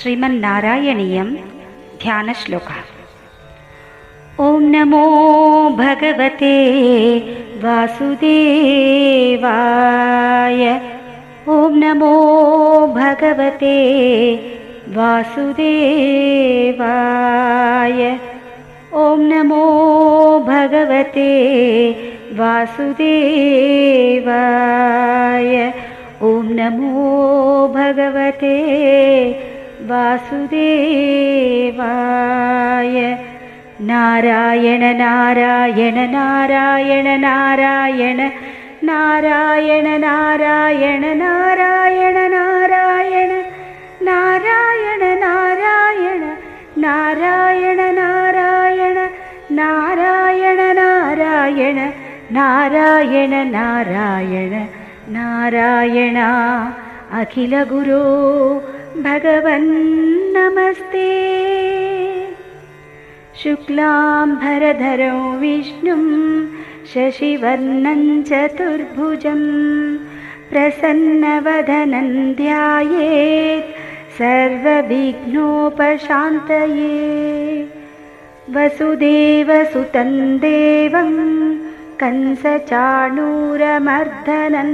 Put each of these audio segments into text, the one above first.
श्रीमन्नारायणीयं ध्यानश्लोकः। ॐ नमो भगवते वासुदेवाय। ॐ नमो भगवते वासुदेवाय। ॐ नमो भगवते वासुदेवाय। ॐ नमो भगवते वासुदेवाय। नारायण नारायण नारायण नारायण नारायण नारायण नारायण नारायण नारायण नारायण नारायण नारायण नारायण नारायण नारायण नारायण नारायण। अखिल गुरो भगवन् नमस्ते। शुक्लाम्बरधरं विष्णुं शशिवर्णं चतुर्भुजं प्रसन्नवदनं ध्यायेत् सर्वविघ्नोपशान्तये। वसुदेवसुतं देवं कंसचाणूरमर्दनं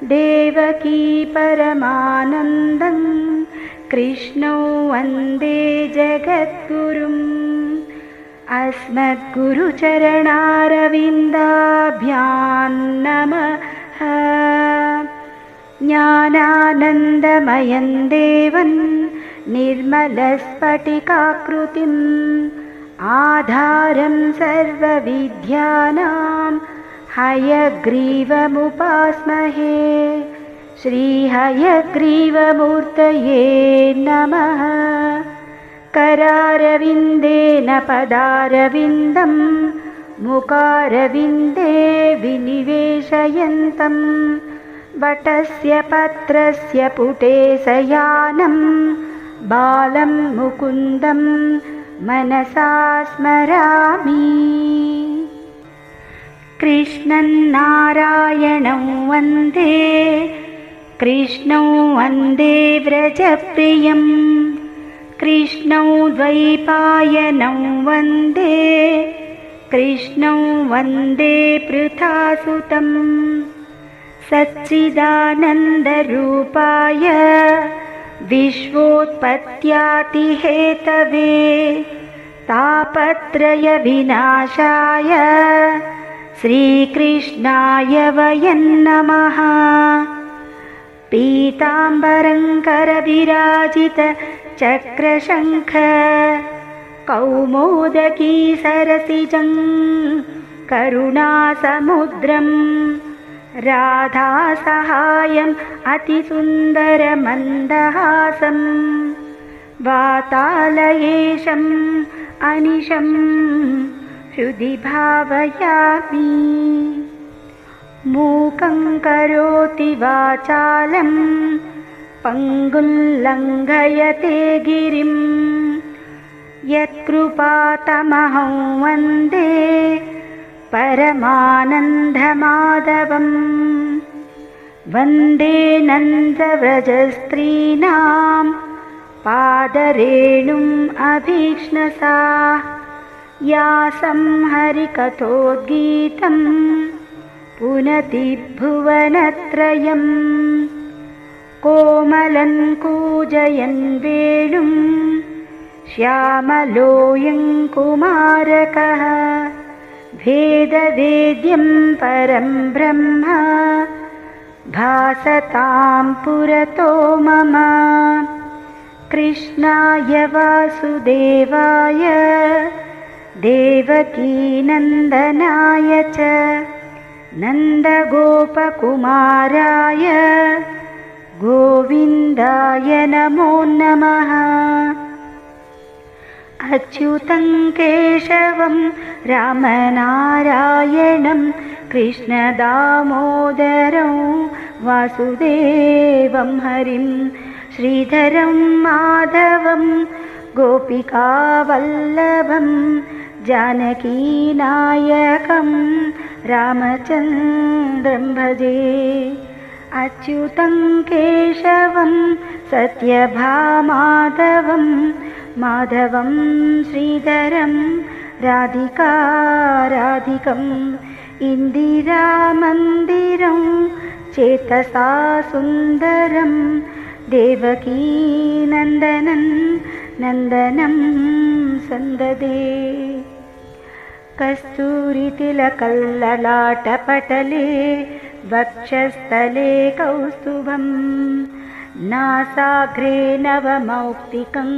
देवकी परमानन्दं कृष्णौ वन्दे जगद्गुरुम्। अस्मद्गुरुचरणारविन्दाभ्यां नमः। ज्ञानानन्दमयं देवं निर्मलस्फटिकाकृतिम् आधारं सर्वविद्यानां हयग्रीवमुपास्महे। श्रीहयग्रीवमूर्तये नमः। करारविन्देन पदारविन्दं मुखारविन्दे विनिवेशयन्तं वटस्य पत्रस्य पुटे शयानं बालं मुकुन्दं मनसा स्मरामि। कृष्णं नारायणं वन्दे कृष्णं वन्दे व्रजप्रियं कृष्णं द्वैपायनं वन्दे कृष्णं वन्दे पृथासुतं। सच्चिदानन्दरूपाय विश्वोत्पत्त्यादिहेतवे तापत्रयविनाशाय श्रीकृष्णाय वयं नमः। पीताम्बरं करविराजित चक्रशङ्ख कौमोदकी सरसिजं करुणासमुद्रं राधासहायम् अतिसुन्दरमन्दहासं वातालयेशम् अनिशं हृदि भावयामि। मूकं करोति वाचालं पङ्गुं लङ्घयते गिरिं यत्कृपातमहं वन्दे परमानन्दमाधवं। वन्दे नन्दव्रजस्त्रीणां पादरेणुम् अभीक्ष्णसा यासं हरिकथोद्गीतं पुनति भुवनत्रयम्। कोमलं कूजयन् वेणुं श्यामलोऽयं कुमारकः भेदवेद्यं परं ब्रह्म भासतां पुरतो मम। कृष्णाय वासुदेवाय देवकीनन्दनाय च नन्दगोपकुमाराय गोविन्दाय नमो नमः। अच्युतं केशवं रामनारायणं कृष्णदामोदरं वासुदेवं हरिं श्रीधरं माधवं गोपिकावल्लभं जानकीनायकं रामचन्द्रं भजे। अच्युतं केशवं सत्यभामाधवं माधवं श्रीधरं राधिकाराधिकम् इन्दिरामन्दिरं चेतसा सुन्दरं देवकीनन्दनं नन्दनं सन्ददे कस्तूरितिलकल्ललाटपटले वक्षस्थले कौस्तुभं नासाग्रे नवमौक्तिकं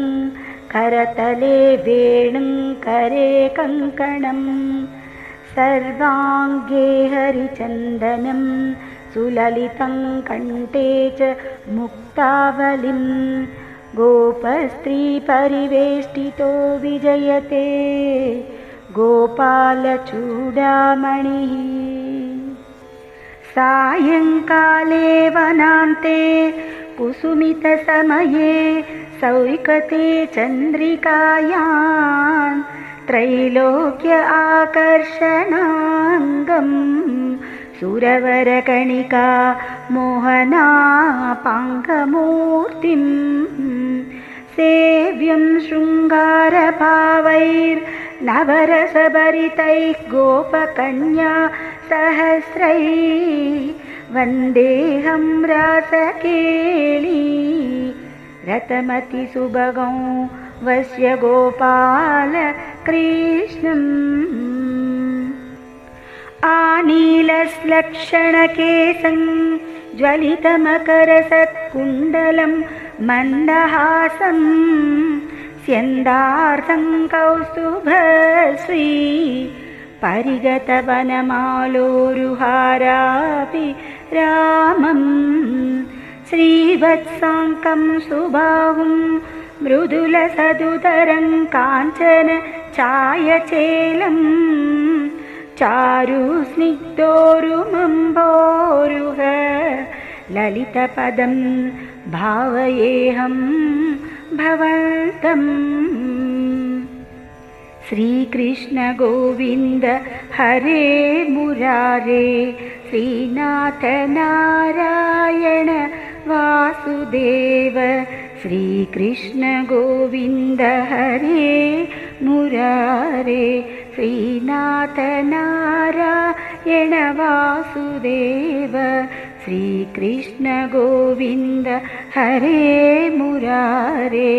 करतले वेणुं करे कङ्कणं सर्वाङ्गे हरिचन्दनं सुललितं कण्ठे च मुक्तावलिं गोपस्त्रीपरिवेष्टितो विजयते गोपालचूडामणिः सायङ्काले वनान्ते कुसुमितसमये सौकते चन्द्रिकायां त्रैलोक्य आकर्षणाङ्गं सुरवरकणिका मोहनापाङ्गमूर्तिं सेव्यं शृङ्गारभावैर्नवरसभरितैः गोपकन्या सहस्रैः वन्देऽहं रासकेळी रतमतिसुभगौ वस्य गोपालकृष्णम् आनीलश्लक्षणकेशं ज्वलितमकरसत्कुण्डलं मन्दहासं स्यन्दार्धं कौस्तुभश्री परिगतवनमालोरुहारापि रामं श्रीवत्साङ्कं सुबाहुं मृदुलसदुदरं काञ्चन चायचेलं चारुस्निग्धोरुमम्भोरुह ललितपदं भावयेऽहं भवन्तम् श्रीकृष्ण गोविन्द हरे मुरारे श्रीनाथ नारायण वासुदेव श्रीकृष्ण गोविन्द हरे मुरारे श्रीनाथ नारायण वासुदेव श्रीकृष्ण गोविन्द हरे मुरारे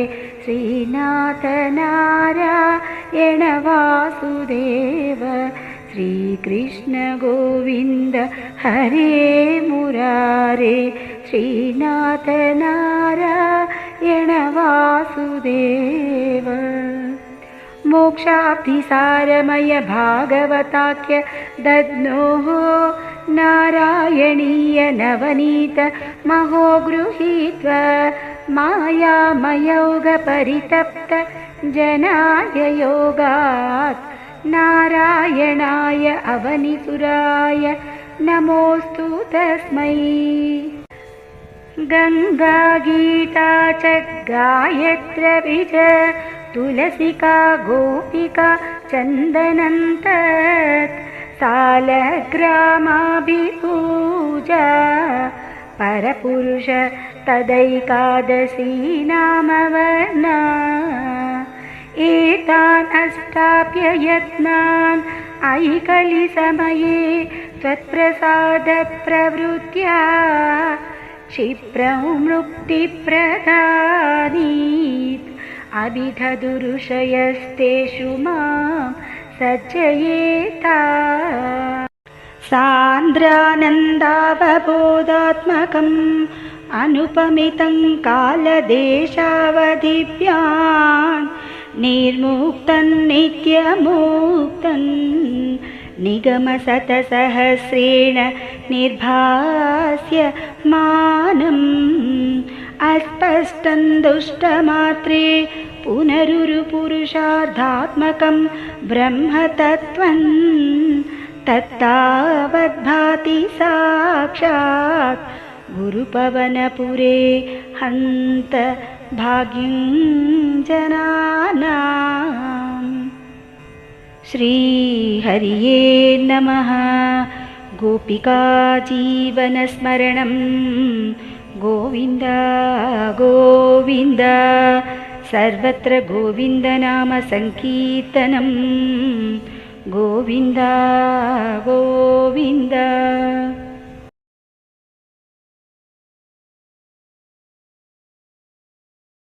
श्रीनाथ नारायण वासुदेव श्रीकृष्ण गोविन्द हरे मुरारे श्रीनाथ नारायण वासुदेव मोक्षाब्धिसारमय भागवताख्य दद्मोः नारायणीय नवनीत महो गृहीत्वा मायामयौघपरितप्त जनाय योगात् नारायणाय अवनिसुराय नमोऽस्तु तस्मै गङ्गा गीता च गायत्री च तुलसिका गोपिका चन्दनं तत् सालग्रामाभिपूजा परपुरुष तदैकादशी नामवर्णा एतान् अष्टाप्य यत्नान् ऐकलिसमये त्वत्प्रसादप्रवृत्या क्षिप्रं मुक्तिप्रदानीत् अभिधदुरुषयस्तेषु मां सज्जयेता सान्द्रानन्दावबोधात्मकम् अनुपमितं कालदेशावधिभ्यां निर्मुक्तं नित्यमुक्तं निगमशतसहस्रेण निर्भास्य मानम् अस्पष्टं दुष्टमात्रे पुनरुरुपुरुषार्थात्मकं ब्रह्मतत्त्वं तत्तावद्भाति साक्षात् गुरुपवनपुरे हन्त भाग्यं जनानाम्। श्रीहरिये नमः। गोपिका जीवनस्मरणं गोविन्द गोविन्द सर्वत्र गोविन्दनामसङ्कीर्तनं गोविन्द गोविन्द।